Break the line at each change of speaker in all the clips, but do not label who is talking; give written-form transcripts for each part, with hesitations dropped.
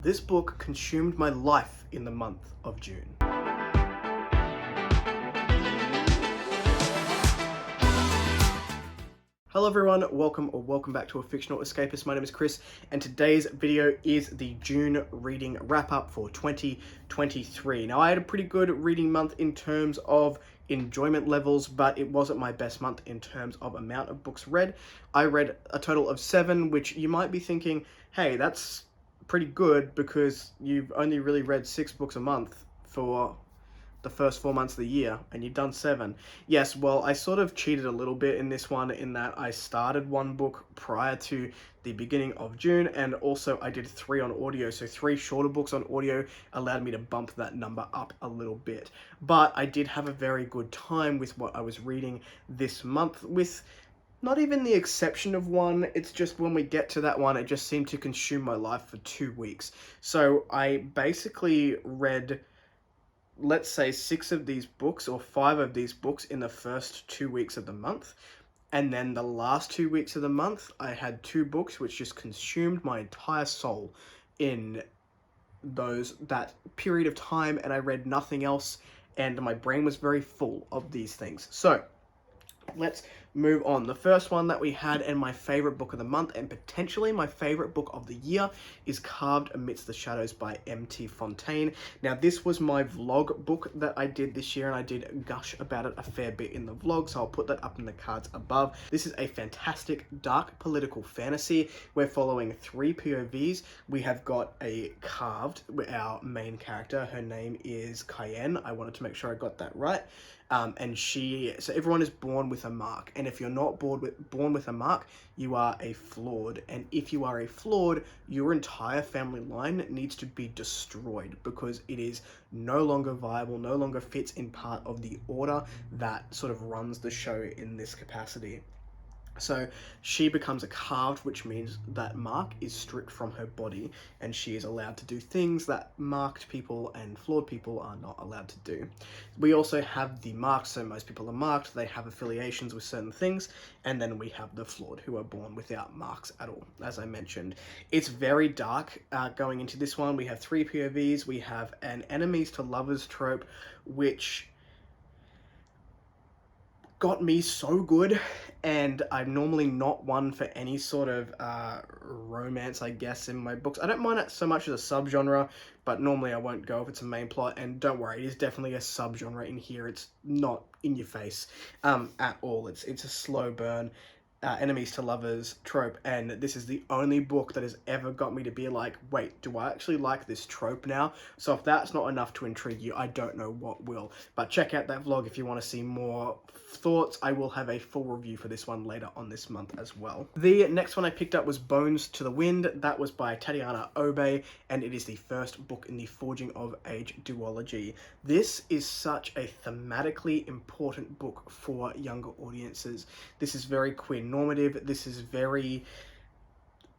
This book consumed my life in the month of June. Hello everyone, welcome back to A Fictional Escapist. My name is Kris, and today's video is the June reading wrap-up for 2023. Now, I had a pretty good reading month in terms of enjoyment levels, but it wasn't my best month in terms of amount of books read. I read a total of 7, which you might be thinking, hey, that's pretty good because you've only really read 6 books a month for the first 4 months of the year, and you've done 7. Yes, well, I sort of cheated a little bit in this one in that I started one book prior to the beginning of June, and also I did 3 on audio, so 3 shorter books on audio allowed me to bump that number up a little bit. But I did have a very good time with what I was reading this month, with not even the exception of one. It's just when we get to that one, it just seemed to consume my life for 2 weeks. So I basically read, let's say, 6 of these books or 5 of these books in the first 2 weeks of the month. And then the last 2 weeks of the month, I had 2 books which just consumed my entire soul in that period of time, and I read nothing else, and my brain was very full of these things. So let's move on. The first one that we had, and my favorite book of the month, and potentially my favorite book of the year, is Carved Amidst the Shadows by M.T. Fontaine. Now, this was my vlog book that I did this year, and I did gush about it a fair bit in the vlog, so I'll put that up in the cards above. This is a fantastic dark political fantasy. We're following 3 POVs. We have got a Carved, our main character. Her name is Cayenne. I wanted to make sure I got that right. So everyone is born with a mark, and if you're not born with a mark, you are a flawed, and if you are a flawed, your entire family line needs to be destroyed because it is no longer viable, no longer fits in part of the order that sort of runs the show in this capacity. So she becomes a carved, which means that mark is stripped from her body, and she is allowed to do things that marked people and flawed people are not allowed to do. We also have the marked, so most people are marked, they have affiliations with certain things, and then we have the flawed, who are born without marks at all, as I mentioned. It's very dark going into this one. We have 3 POVs, we have an enemies to lovers trope, which got me so good, and I'm normally not one for any sort of romance, I guess, in my books. I don't mind it so much as a subgenre, but normally I won't go if it's a main plot, and don't worry, it is definitely a subgenre in here. It's not in your face at all. It's a slow burn enemies to lovers trope, and this is the only book that has ever got me to be like, wait, do I actually like this trope now? So if that's not enough to intrigue you, I don't know what will. But check out that vlog if you want to see more thoughts. I will have a full review for this one later on this month as well. The next one I picked up was Bones to the Wind. That was by Tatiana Obe, and it is the first book in the Forging of Age duology. This is such a thematically important book for younger audiences. This is very queer normative. This is very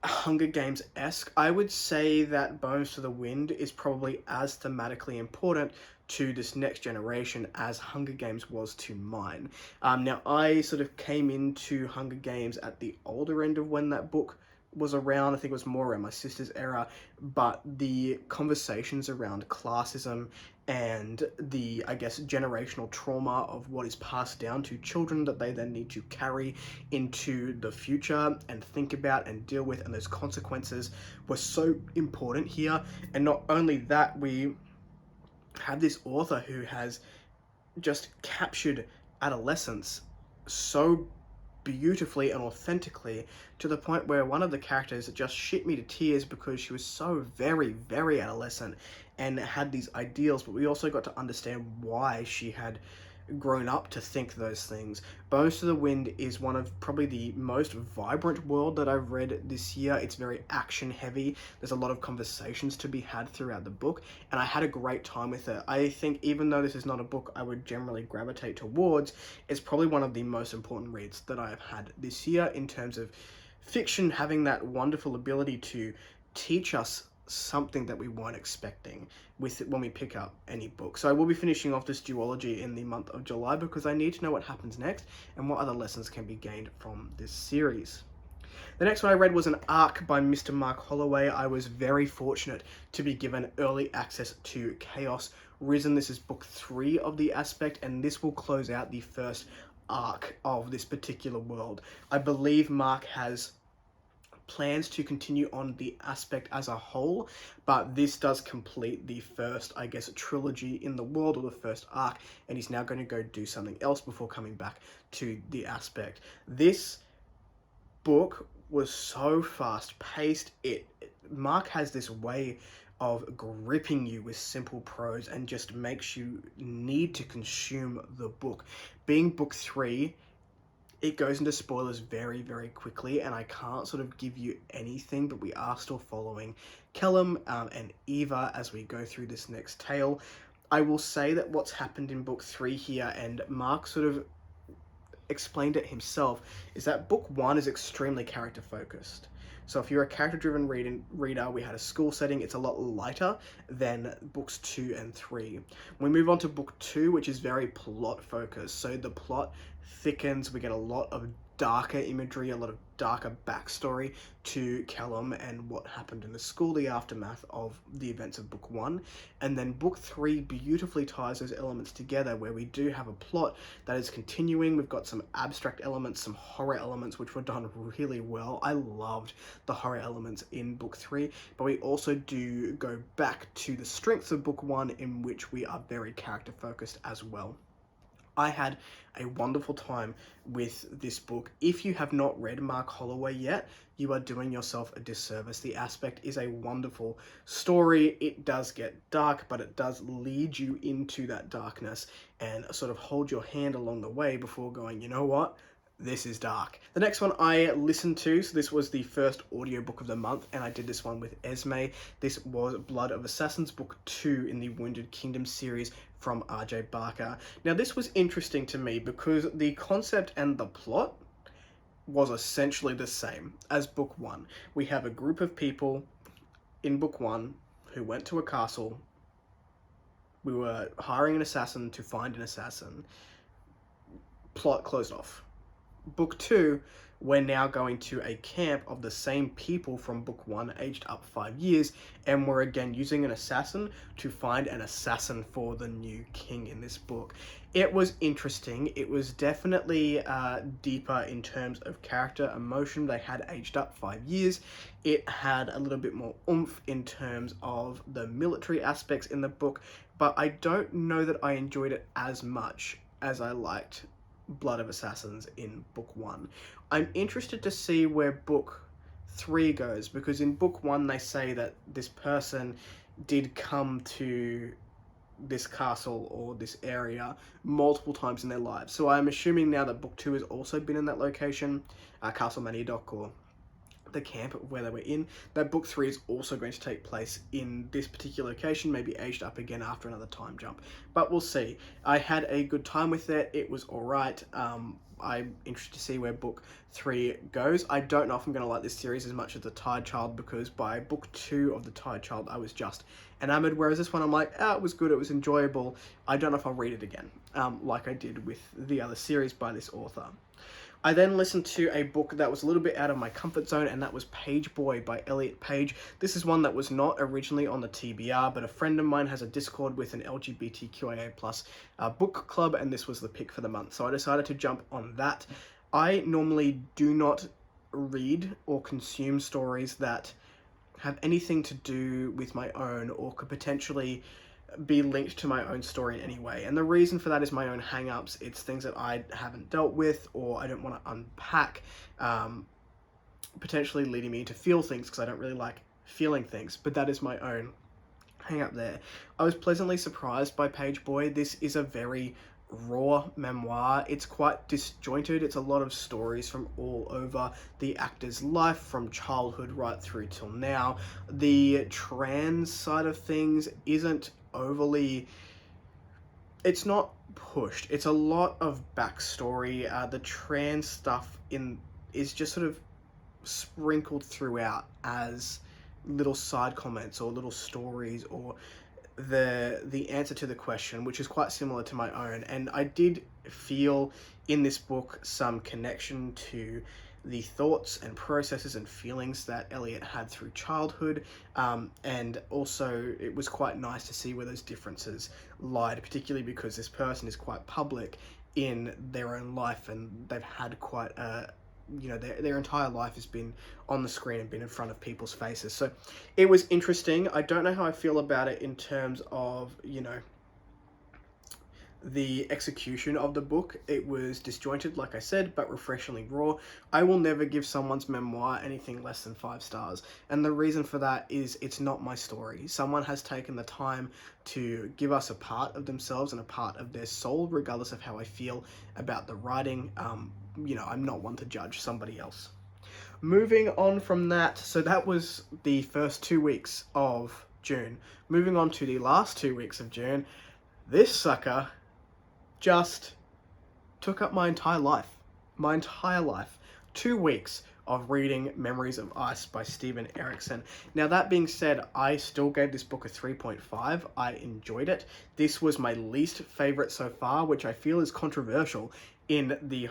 Hunger Games-esque. I would say that Bones to the Wind is probably as thematically important to this next generation as Hunger Games was to mine. Now, I sort of came into Hunger Games at the older end of when that book was around. I think it was more around my sister's era, but the conversations around classism and the, I guess, generational trauma of what is passed down to children that they then need to carry into the future and think about and deal with, and those consequences were so important here. And not only that, we have this author who has just captured adolescence so beautifully and authentically, to the point where one of the characters just shit me to tears because she was so very, very adolescent and had these ideals, but we also got to understand why she had grown up to think those things. Bones to the Wind is one of probably the most vibrant world that I've read this year. It's very action heavy. There's a lot of conversations to be had throughout the book, and I had a great time with it. I think even though this is not a book I would generally gravitate towards, it's probably one of the most important reads that I have had this year in terms of fiction having that wonderful ability to teach us something that we weren't expecting with it when we pick up any book. So I will be finishing off this duology in the month of July because I need to know what happens next and what other lessons can be gained from this series. The next one I read was an arc by Mr. Mark Holloway. I was very fortunate to be given early access to Chaos Risen. This is book 3 of the Aspect, and this will close out the first arc of this particular world. I believe Mark has plans to continue on the Aspect as a whole, but this does complete the first, I guess, trilogy in the world, or the first arc, and he's now going to go do something else before coming back to the Aspect. This book was so fast-paced. Mark has this way of gripping you with simple prose and just makes you need to consume the book. Being book 3, it goes into spoilers very, very quickly, and I can't sort of give you anything, but we are still following Kellum and Eva as we go through this next tale. I will say that what's happened in book 3 here, and Mark sort of explained it himself, is that book 1 is extremely character focused. So if you're a character-driven reader, we had a school setting, it's a lot lighter than books 2 and 3. We move on to book 2, which is very plot-focused. So the plot thickens, we get a lot of darker imagery, a lot of darker backstory to Kellum and what happened in the school, the aftermath of the events of book 1. And then book 3 beautifully ties those elements together, where we do have a plot that is continuing. We've got some abstract elements, some horror elements, which were done really well. I loved the horror elements in book 3, but we also do go back to the strengths of book 1, in which we are very character focused as well. I had a wonderful time with this book. If you have not read Mark Holloway yet, you are doing yourself a disservice. The Aspect is a wonderful story. It does get dark, but it does lead you into that darkness and sort of hold your hand along the way before going, you know what? This is dark. The next one I listened to, so this was the first audiobook of the month, and I did this one with Esme. This was Blood of Assassins, book 2 in the Wounded Kingdom series from R.J. Barker. Now, this was interesting to me because the concept and the plot was essentially the same as book 1. We have a group of people in book 1 who went to a castle. We were hiring an assassin to find an assassin. Plot closed off. Book 2, we're now going to a camp of the same people from book 1, aged up 5 years, and we're again using an assassin to find an assassin for the new king in this book. It was interesting. It was definitely deeper in terms of character, emotion. They had aged up 5 years. It had a little bit more oomph in terms of the military aspects in the book, but I don't know that I enjoyed it as much as I liked Blood of Assassins in book 1. I'm interested to see where book 3 goes, because in book 1 they say that this person did come to this castle or this area multiple times in their lives. So I'm assuming now that book 2 has also been in that location, Castle Manidoc, or the camp where they were in, that book 3 is also going to take place in this particular location, maybe aged up again after another time jump. But we'll see. I had a good time with it. It was alright. I'm interested to see where book 3 goes. I don't know if I'm going to like this series as much as The Tide Child, because by book 2 of The Tide Child I was just enamored, whereas this one I'm like, it was good, it was enjoyable. I don't know if I'll read it again, like I did with the other series by this author. I then listened to a book that was a little bit out of my comfort zone, and that was Page Boy by Elliot Page. This is one that was not originally on the TBR, but a friend of mine has a Discord with an LGBTQIA+ book club, and this was the pick for the month. So I decided to jump on that. I normally do not read or consume stories that have anything to do with my own or could potentially be linked to my own story in any way. And the reason for that is my own hang-ups. It's things that I haven't dealt with or I don't want to unpack, potentially leading me to feel things because I don't really like feeling things. But that is my own hang-up there. I was pleasantly surprised by Page Boy. This is a very raw memoir. It's quite disjointed. It's a lot of stories from all over the actor's life, from childhood right through till now. The trans side of things isn't overly, it's not pushed. It's a lot of backstory. The trans stuff is just sort of sprinkled throughout as little side comments or little stories or the answer to the question, which is quite similar to my own. And I did feel in this book some connection to the thoughts and processes and feelings that Elliot had through childhood, and also it was quite nice to see where those differences lied, particularly because this person is quite public in their own life, and they've had quite a, their entire life has been on the screen and been in front of people's faces. So it was interesting. I don't know how I feel about it in terms of, the execution of the book. It was disjointed, like I said, but refreshingly raw. I will never give someone's memoir anything less than 5 stars. And the reason for that is it's not my story. Someone has taken the time to give us a part of themselves and a part of their soul, regardless of how I feel about the writing. I'm not one to judge somebody else. Moving on from that, so that was the first 2 weeks of June. Moving on to the last 2 weeks of June, this sucker just took up my entire life. 2 weeks of reading Memories of Ice by Steven Erikson. Now, that being said, I still gave this book a 3.5. I enjoyed it. This was my least favorite so far, which I feel is controversial in the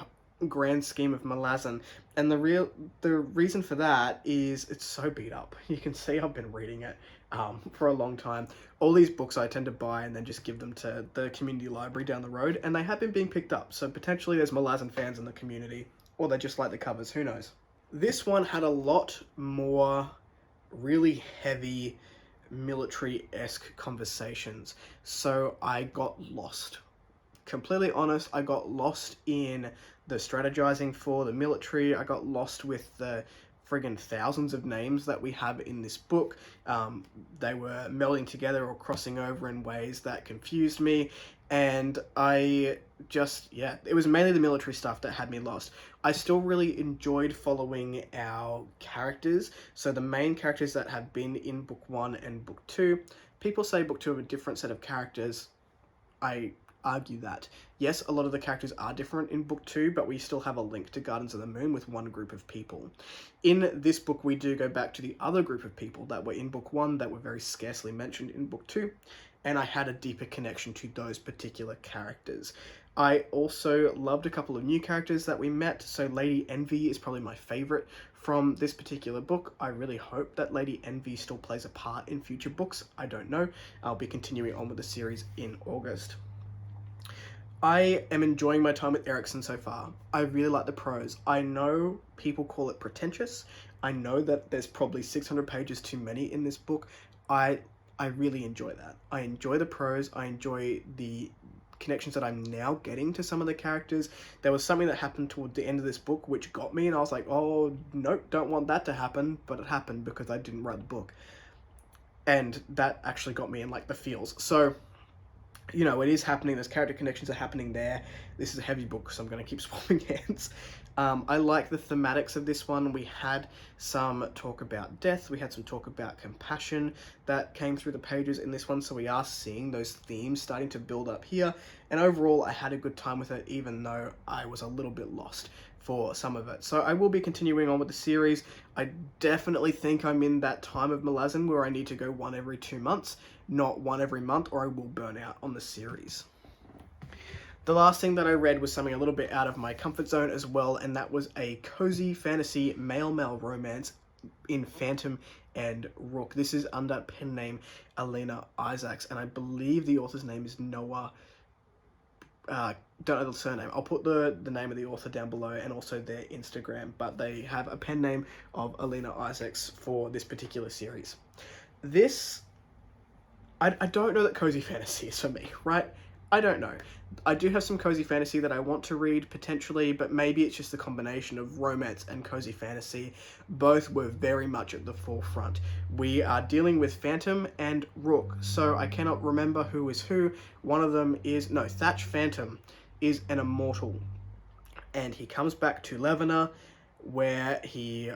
grand scheme of Malazan. And the reason for that is it's so beat up. You can see I've been reading it for a long time. All these books I tend to buy and then just give them to the community library down the road, and they have been being picked up. So potentially there's Malazan fans in the community, or they just like the covers, who knows. This one had a lot more really heavy military-esque conversations, so I got lost. Completely honest, I got lost in the strategizing for the military. I got lost with the friggin' thousands of names that we have in this book. They were melding together or crossing over in ways that confused me, and it was mainly the military stuff that had me lost. I still really enjoyed following our characters. So the main characters that have been in book 1 and book 2, people say book 2 have a different set of characters. I argue that. Yes, a lot of the characters are different in book 2, but we still have a link to Gardens of the Moon with one group of people. In this book, we do go back to the other group of people that were in book 1 that were very scarcely mentioned in book 2, and I had a deeper connection to those particular characters. I also loved a couple of new characters that we met. So Lady Envy is probably my favorite from this particular book. I really hope that Lady Envy still plays a part in future books. I don't know. I'll be continuing on with the series in August. I am enjoying my time with Erikson so far. I really like the prose. I know people call it pretentious. I know that there's probably 600 pages too many in this book. I really enjoy that. I enjoy the prose. I enjoy the connections that I'm now getting to some of the characters. There was something that happened toward the end of this book which got me, and I was like, oh, nope, don't want that to happen, but it happened because I didn't write the book. And that actually got me in, like, the feels. So, it is happening. There's character connections are happening there. This is a heavy book, so I'm going to keep swapping hands. I like the thematics of this one. We had some talk about death. We had some talk about compassion that came through the pages in this one. So we are seeing those themes starting to build up here. And overall, I had a good time with it, even though I was a little bit lost for some of it. So I will be continuing on with the series. I definitely think I'm in that time of Malazan where I need to go one every 2 months, not one every month, or I will burn out on the series. The last thing that I read was something a little bit out of my comfort zone as well, and that was a cozy fantasy male-male romance in Phantom and Rook. This is under pen name Elena Isaacs, and I believe the author's name is Noah. Don't know the surname. I'll put the name of the author down below and also their Instagram, but they have a pen name of Elena Isaacs for this particular series. I don't know that cozy fantasy is for me, right? I don't know. I do have some cozy fantasy that I want to read potentially, but maybe it's just the combination of romance and cozy fantasy. Both were very much at the forefront. We are dealing with Phantom and Rook, so I cannot remember who is who. One of them is, Thatch Phantom is an immortal, and he comes back to Lebanon where he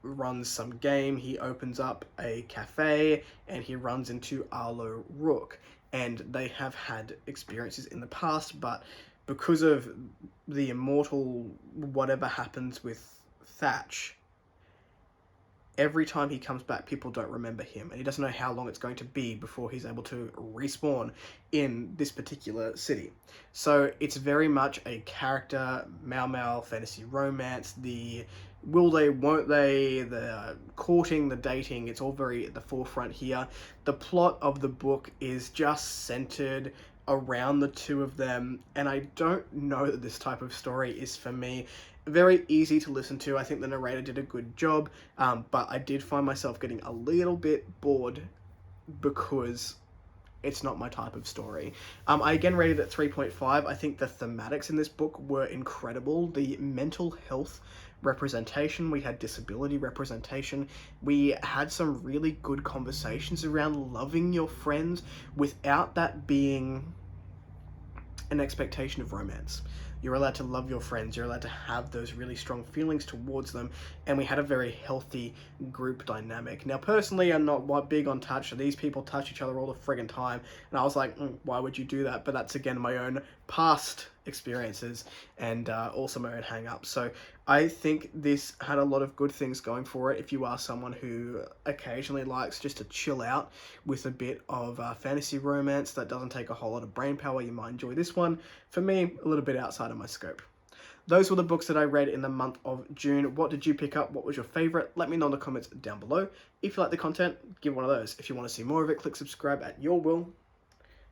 runs some game. He opens up a cafe and he runs into Arlo Rook, and they have had experiences in the past, but because of the immortal whatever happens with Thatch, every time he comes back, people don't remember him, and he doesn't know how long it's going to be before he's able to respawn in this particular city. So it's very much a character Mau fantasy romance. The will they, won't they, the courting, the dating, it's all very at the forefront here. The plot of the book is just centered around the two of them, and I don't know that this type of story is for me. Very easy to listen to. I think the narrator did a good job, but I did find myself getting a little bit bored because it's not my type of story. I again rated it 3.5. I think the thematics in this book were incredible. The mental health representation, we had disability representation, we had some really good conversations around loving your friends without that being an expectation of romance. You're allowed to love your friends, you're allowed to have those really strong feelings towards them, and we had a very healthy group dynamic. Now, personally, I'm not big on touch. These people touch each other all the friggin' time, and I was like, why would you do that? But that's, again, my own past experiences and also my own hang-ups. So I think this had a lot of good things going for it if you are someone who occasionally likes just to chill out with a bit of fantasy romance that doesn't take a whole lot of brain power. You might enjoy this one. For me, a little bit outside of my scope. Those were the books that I read in the month of June. What did you pick up? What was your favorite? Let me know in the comments down below. If you like the content, give one of those. If you want to see more of it, click subscribe at your will.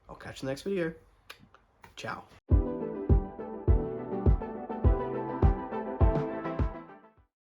I'll catch you in the next video. Ciao.